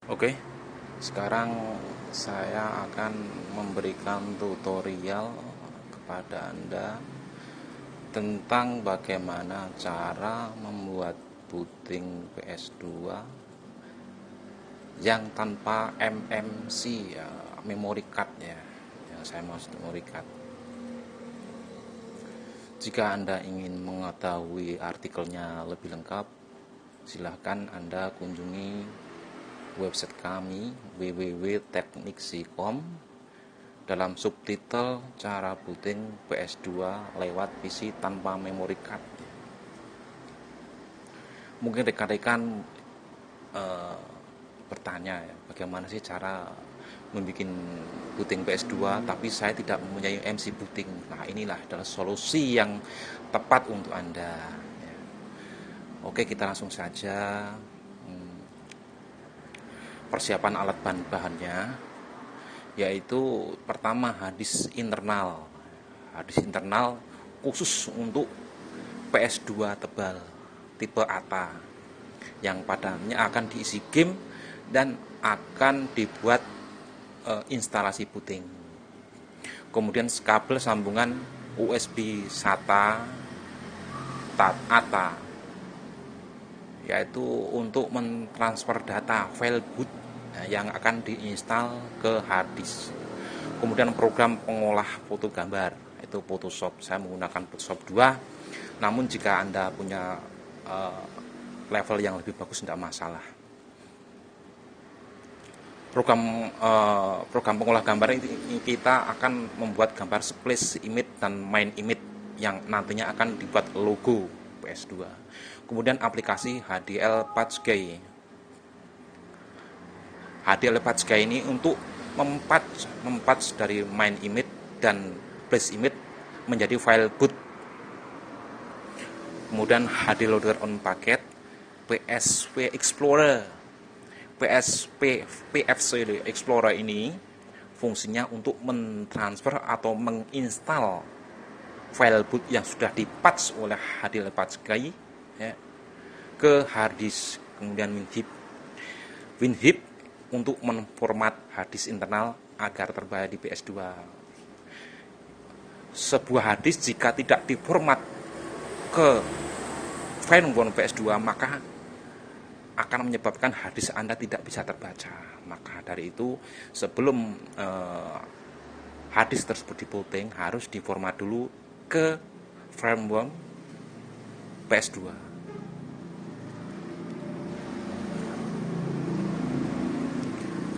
Oke, sekarang saya akan memberikan tutorial kepada Anda tentang bagaimana cara membuat booting PS2 yang tanpa MMC, ya, memory card ya. Yang saya maksud memory card. Jika Anda ingin mengetahui artikelnya lebih lengkap, silahkan Anda kunjungi website kami www.teknik.com dalam subtitle cara booting PS2 lewat PC tanpa memory card. Mungkin rekan-rekan bertanya ya, bagaimana sih cara membuat booting PS2 tapi saya tidak mempunyai MC booting. Nah, inilah adalah solusi yang tepat untuk Anda ya. Oke, kita langsung saja. Persiapan alat bahan-bahannya yaitu pertama hadis internal khusus untuk PS2 tebal tipe ATA yang padanya akan diisi game dan akan dibuat instalasi booting. Kemudian kabel sambungan USB SATA ATA yaitu untuk mentransfer data file boot yang akan diinstal ke hard disk. Kemudian program pengolah foto gambar itu Photoshop. Saya menggunakan Photoshop 2. Namun jika Anda punya level yang lebih bagus tidak masalah. Program pengolah gambar ini kita akan membuat gambar splash image dan main image yang nantinya akan dibuat logo PS2. Kemudian aplikasi HDL Patchkey. HDL Patchkey ini untuk mempatch dari main image dan flash image menjadi file boot. Kemudian HD Loader on paket, PSP Explorer. PFC Explorer ini fungsinya untuk mentransfer atau menginstal file boot yang sudah dipatch oleh HDL Patchkey ya, ke hard disk. Kemudian WinZip untuk menformat hard disk internal agar terbaca di PS2. Sebuah hard disk jika tidak diformat ke firmware PS2 maka akan menyebabkan hard disk Anda tidak bisa terbaca. Maka dari itu sebelum hard disk tersebut dibooting harus diformat dulu ke firmware PS2.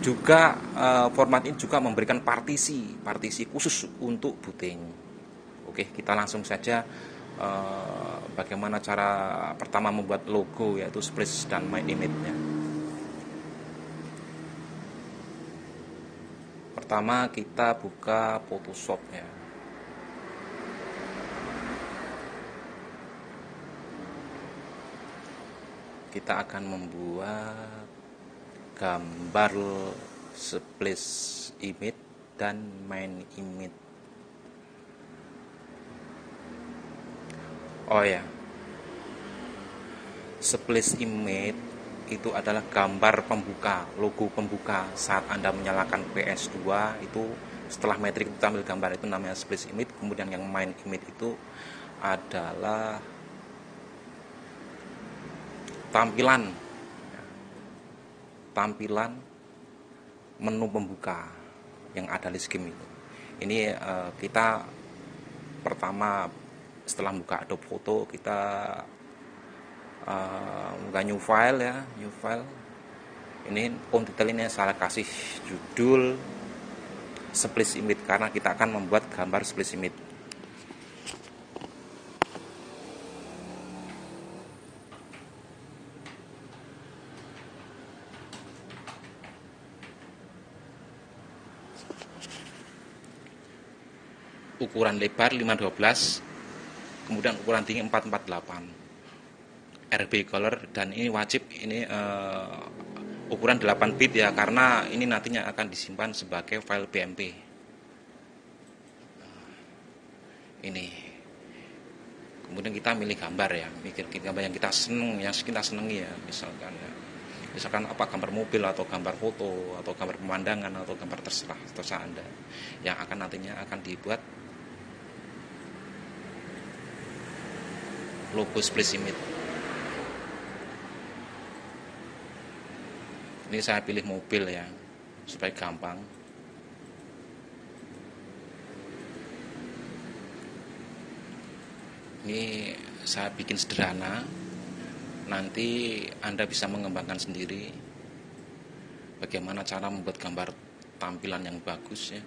Juga format ini juga memberikan partisi khusus untuk booting. Oke, kita langsung saja bagaimana cara pertama membuat logo yaitu splash dan main image-nya. Pertama kita buka Photoshop ya. Kita akan membuat gambar splash image dan main image. Oh ya, splash image itu adalah gambar pembuka, logo pembuka saat Anda menyalakan PS2 itu. Setelah metrik itu ambil gambar itu namanya splash image. Kemudian yang main image itu adalah tampilan menu pembuka yang ada di game itu. Ini kita pertama setelah buka Adobe Photo kita buka new file ya, new file. Ini title ini saya kasih judul splash image karena kita akan membuat gambar splash image. Ukuran lebar 512, kemudian ukuran tinggi 448, RGB color, dan ini wajib ini ukuran 8 bit ya, karena ini nantinya akan disimpan sebagai file BMP. Ini kemudian kita milih gambar ya, mikir gambar yang kita senengi ya, misalkan ya. Misalkan apa, gambar mobil atau gambar foto atau gambar pemandangan atau gambar terserah Anda yang akan nantinya akan dibuat logo splash image. Ini saya pilih mobil ya supaya gampang. Ini saya bikin sederhana, nanti Anda bisa mengembangkan sendiri bagaimana cara membuat gambar tampilan yang bagus ya.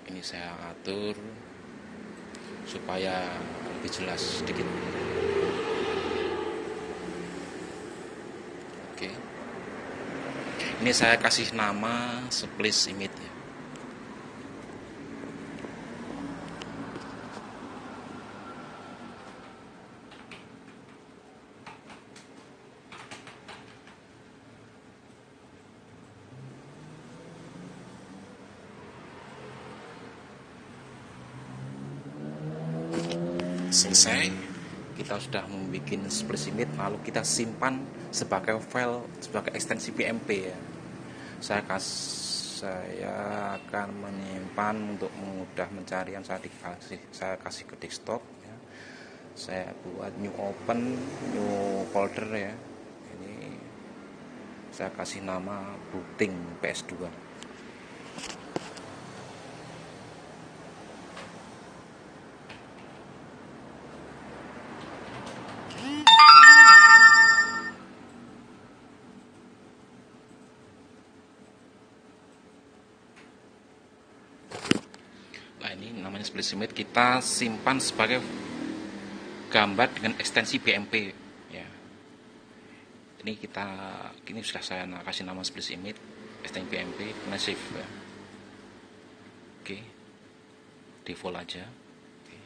Ini saya atur supaya lebih jelas sedikit. Oke. Ini saya kasih nama splash image ya. Selesai, kita sudah membuat splash image, lalu kita simpan sebagai file, sebagai ekstensi PMP ya. Saya akan menyimpan untuk mudah pencarian. Saya kasih ke desktop ya. Saya buat new folder ya. Ini saya kasih nama booting PS2. Nah, ini namanya splash image, kita simpan sebagai gambar dengan ekstensi BMP ya. Ini sudah saya kasih nama splash image, ekstensi BMP, save ya. Oke, default aja. Oke.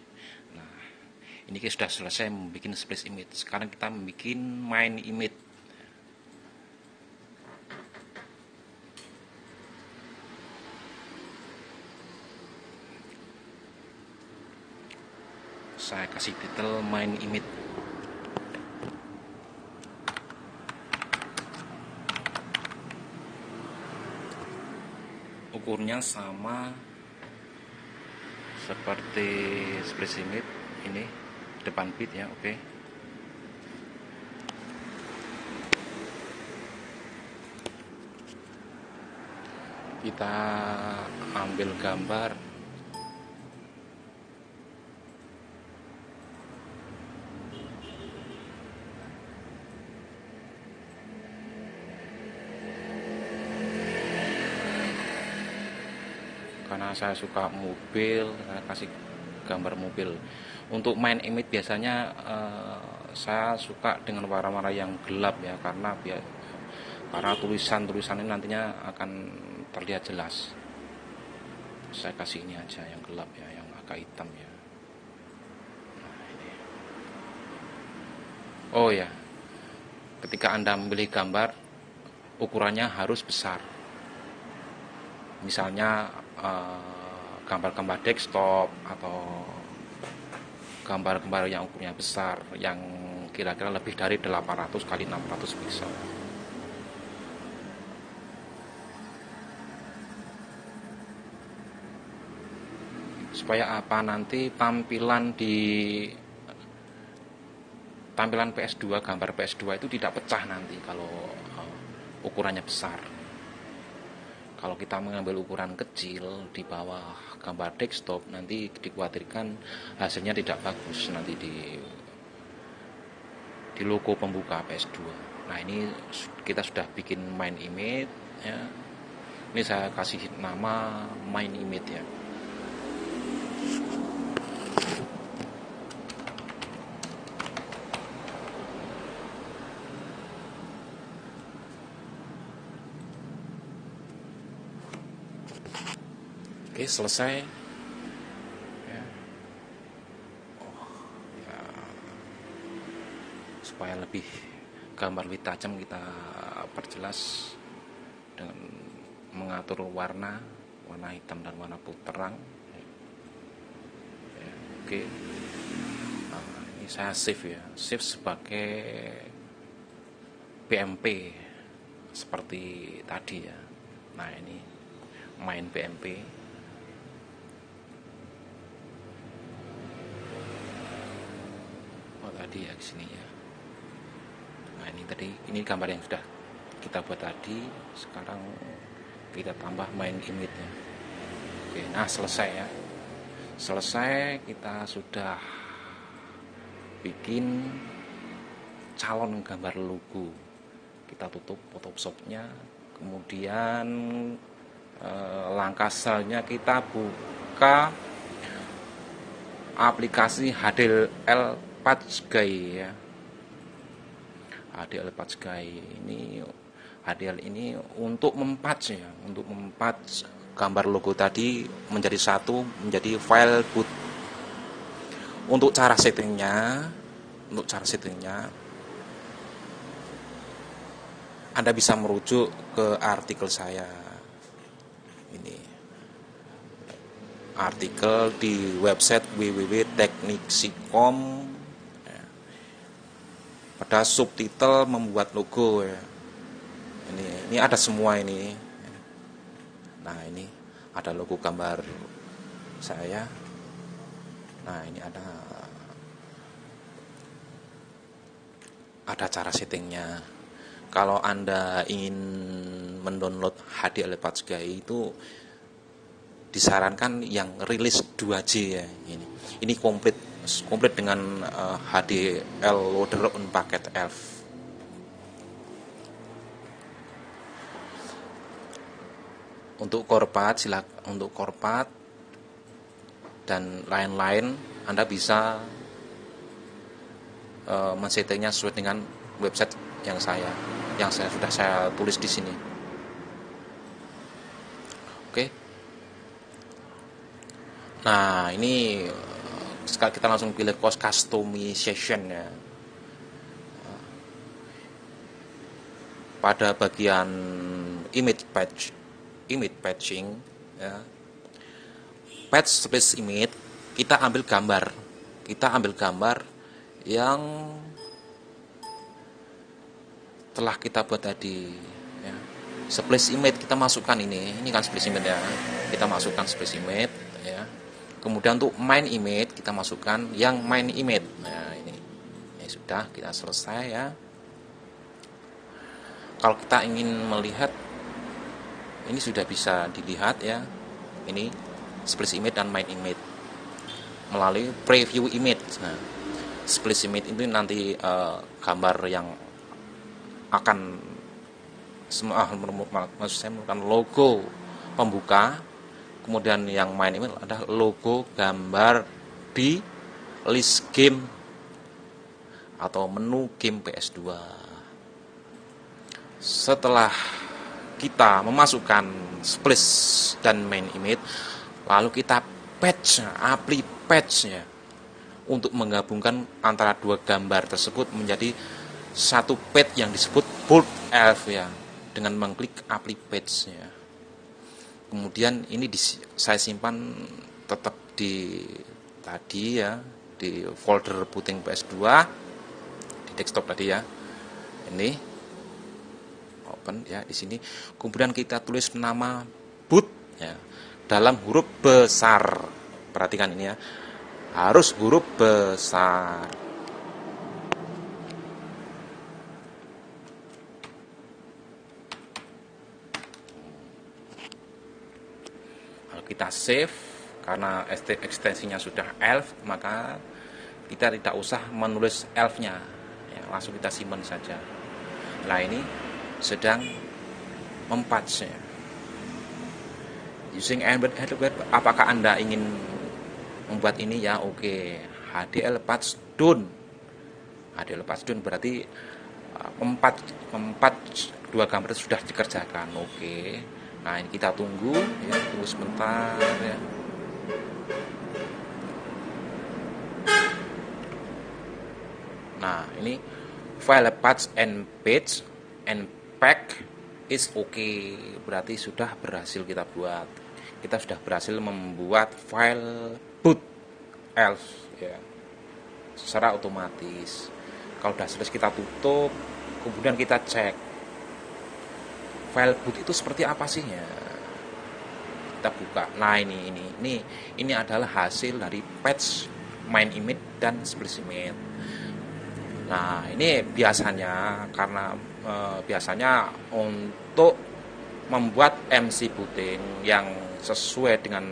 Nah, ini kita sudah selesai membuat splash image. Sekarang kita membuat main image. Saya kasih titel main image. Ukurnya sama seperti splash image, ini depan bit ya. Oke. Kita ambil gambar. Karena saya suka mobil, saya kasih gambar mobil. Untuk main image biasanya saya suka dengan warna-warna yang gelap ya, karena tulisan ini nantinya akan terlihat jelas. Saya kasih ini aja yang gelap ya, yang agak hitam ya. Nah, ini. Oh ya, ketika Anda memilih gambar, ukurannya harus besar. Misalnya gambar-gambar desktop atau gambar-gambar yang ukurannya besar, yang kira-kira lebih dari 800 kali 600 pixel. Supaya apa, nanti tampilan PS2, gambar PS2 itu tidak pecah nanti kalau ukurannya besar. Kalau kita mengambil ukuran kecil di bawah gambar desktop, nanti dikhawatirkan hasilnya tidak bagus nanti di logo pembuka PS2. Nah, ini kita sudah bikin main image ya. Ini saya kasih nama main image ya. Oke, selesai ya. Supaya lebih gambar lebih tajam kita perjelas dengan mengatur warna hitam dan warna putih terang. Ya, oke. Nah, ini saya save ya, save sebagai PMP seperti tadi ya. Nah, ini main PMP. Oh, tadi ya sini ya. Nah, ini gambar yang sudah kita buat tadi. Sekarang kita tambah main image-nya. Oke, nah selesai ya. Selesai, kita sudah bikin calon gambar logo. Kita tutup Photoshop-nya, kemudian langkah selanjutnya kita buka aplikasi HDL Patsgai ya. HDL Patsgai ini untuk mempatch ya, untuk mempatch gambar logo tadi menjadi satu, menjadi file boot. Untuk cara settingnya Anda bisa merujuk ke artikel saya. Ini artikel di website www.tekniksikkom ya. Pada subtitle membuat logo ya. Ini ada semua ini. Nah, ini ada logo gambar saya. Nah, ini ada cara settingnya. Kalau Anda ingin mendownload HDL Patsgai itu disarankan yang rilis 2J ya. Ini komplit dengan HDL loader on paket ELF. Untuk korpat dan lain-lain Anda bisa men-settingnya sesuai dengan website yang sudah saya tulis di sini. Oke. Nah, ini sekarang kita langsung pilih cost customization ya. Pada bagian image patching ya. Patch space image, kita ambil gambar yang telah kita buat tadi ya. Splash image kita masukkan ini kan splash image ya. Kita masukkan splash image ya. Kemudian untuk main image kita masukkan yang main image. Nah, ini sudah kita selesai ya. Kalau kita ingin melihat, ini sudah bisa dilihat ya. Ini splash image dan main image melalui preview image. Nah, splash image itu nanti gambar yang akan maksud saya merupakan logo pembuka. Kemudian yang main image adalah logo gambar di list game atau menu game PS2. Setelah kita memasukkan splash dan main image, lalu kita patch ya, untuk menggabungkan antara dua gambar tersebut menjadi satu page yang disebut bold elf ya, dengan mengklik apply page ya. Kemudian ini saya simpan tetap di folder booting PS2 di desktop tadi ya. Ini open ya di sini. Kemudian kita tulis nama boot ya dalam huruf besar. Perhatikan ini ya. Harus huruf besar. Kita save, karena ekstensinya sudah ELF, maka kita tidak usah menulis ELF-nya ya, langsung kita simpan saja. Nah, ini sedang mempatch ya. Using embed headware, apakah Anda ingin membuat ini ya? Oke. HDL patch done berarti mempatch dua gambar sudah dikerjakan. Oke. Nah, ini kita tunggu sebentar ya. Nah, ini file path and page and pack is okay, berarti sudah berhasil kita buat. Kita sudah berhasil membuat file boot else ya, secara otomatis. Kalau sudah selesai kita tutup, kemudian kita cek file boot itu seperti apa sih ya. Kita buka. Nah, ini adalah hasil dari patch main image dan splash image. Nah, ini biasanya karena biasanya untuk membuat MC booting yang sesuai dengan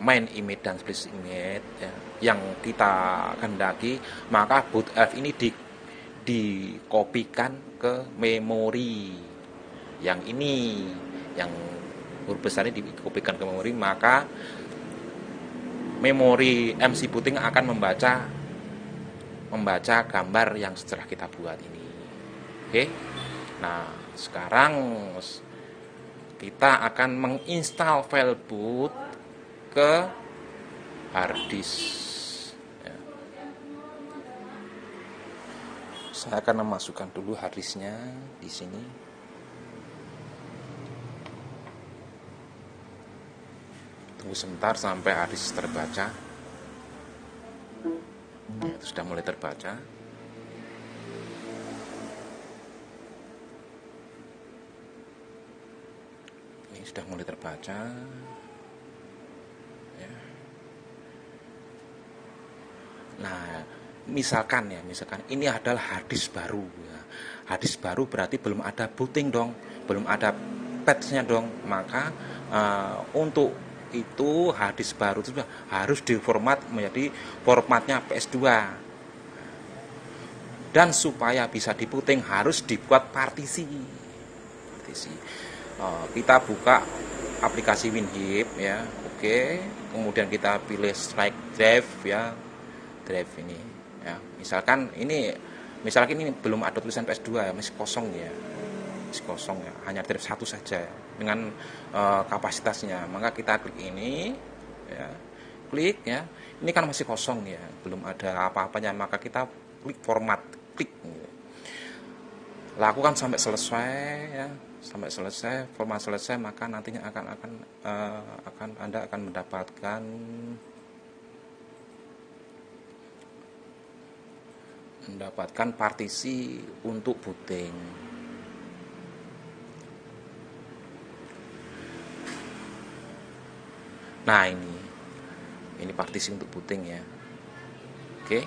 main image dan splash image ya, yang kita kehendaki, maka bootf ini dikopikan ke memori yang ini, yang huruf besar ini dikopikan ke memori, maka memori MC booting akan membaca gambar yang setelah kita buat ini. Oke. Nah, sekarang kita akan menginstal file boot ke hard disk ya. Saya akan memasukkan dulu hard disknya di sini. Tunggu sebentar sampai hard disk terbaca. Ya, itu sudah mulai terbaca. Ini sudah mulai terbaca. Ya. Nah, misalkan ini adalah hard disk baru. Ya. Hard disk baru berarti belum ada booting dong, belum ada patch-nya dong. Maka untuk itu hard disk baru itu harus diformat menjadi formatnya PS2, dan supaya bisa dibooting harus dibuat partisi. Kita buka aplikasi WinZip ya, oke. Kemudian kita pilih strike drive ya, drive ini ya. Misalkan ini belum ada tulisan PS2 ya, masih kosong ya, hanya drive satu saja dengan kapasitasnya. Maka kita klik ini ya, ini kan masih kosong ya, belum ada apa-apanya, maka kita klik format, lakukan sampai selesai ya, format selesai, maka nantinya Anda akan mendapatkan partisi untuk booting. Nah, ini partisi untuk booting ya. Oke.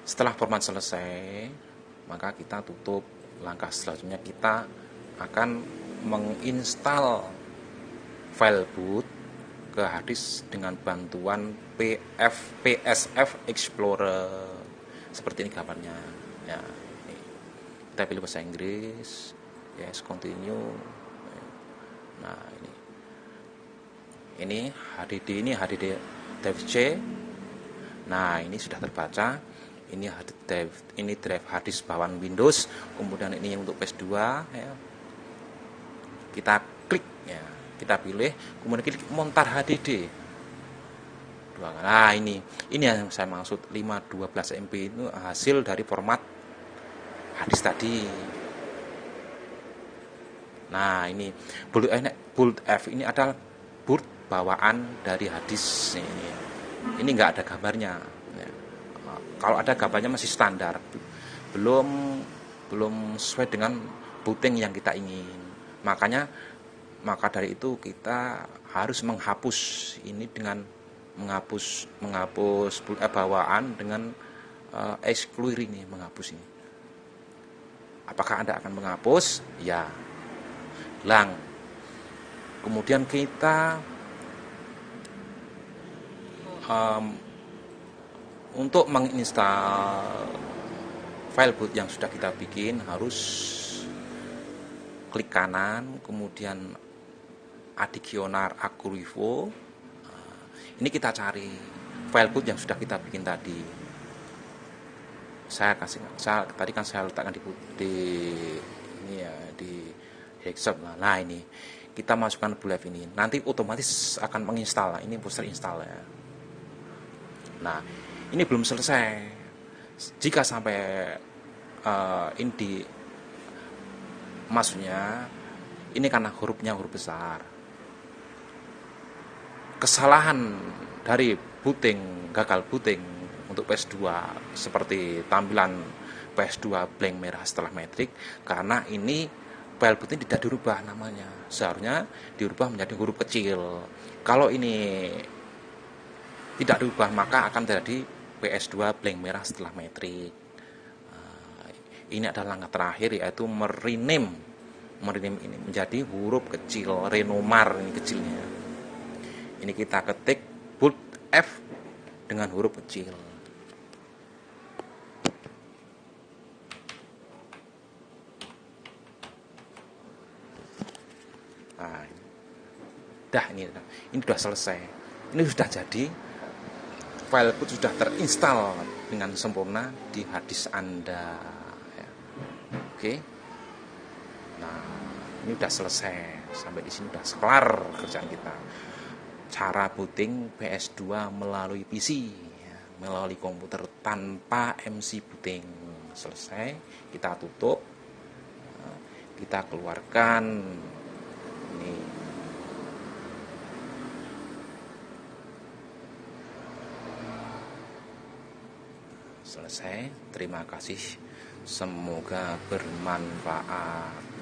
Setelah format selesai, maka kita tutup. Langkah selanjutnya kita akan menginstal file boot ke hard disk dengan bantuan PSF Explorer. Seperti ini gambarnya ya. Kita pilih bahasa Inggris, yes, continue. Nah, ini HDD, drive C. Nah, ini sudah terbaca. Ini drive hard disk bawaan Windows. Kemudian ini untuk PS2 ya. Kita klik ya, kita pilih, kemudian klik montar HDD. Nah, ini yang saya maksud, 512 MB itu hasil dari format hard disk tadi. Nah, ini bootf ini adalah boot bawaan dari hard disk ini nggak ada gambarnya ya. Kalau ada gambarnya masih standar, belum sesuai dengan booting yang kita ingin. Maka dari itu kita harus menghapus ini dengan menghapus bawaan dengan exclude ini, menghapus ini. Apakah Anda akan menghapus? Ya, hilang. Kemudian kita untuk menginstal file boot yang sudah kita bikin harus klik kanan, kemudian Addicionar Archivo. Ini kita cari file boot yang sudah kita bikin tadi. Tadi kan saya letakkan di ini ya, di desktop. Nah, ini kita masukkan bootf ini, nanti otomatis akan menginstal. Ini booster install ya. Nah, ini belum selesai. Jika sampai ini maksudnya ini karena hurufnya huruf besar, kesalahan dari booting, gagal booting untuk PS2 seperti tampilan PS2 blank merah setelah metrik, karena ini file booting tidak dirubah namanya, seharusnya dirubah menjadi huruf kecil. Kalau ini tidak dirubah maka akan terjadi PS2 blank merah setelah metrik. Ini adalah langkah terakhir, yaitu merename ini menjadi huruf kecil, renomar ini kecilnya. Ini kita ketik bold F dengan huruf kecil. Nah, ini sudah selesai. Ini sudah jadi, file boot sudah terinstall dengan sempurna di harddisk Anda. Ya. Oke. Nah, ini sudah selesai. Sampai di sini sudah kelar kerjaan kita. Cara booting PS2 melalui PC, ya, melalui komputer tanpa MC booting. Selesai. Kita tutup. Kita keluarkan. Ini. Selesai. Terima kasih. Semoga bermanfaat.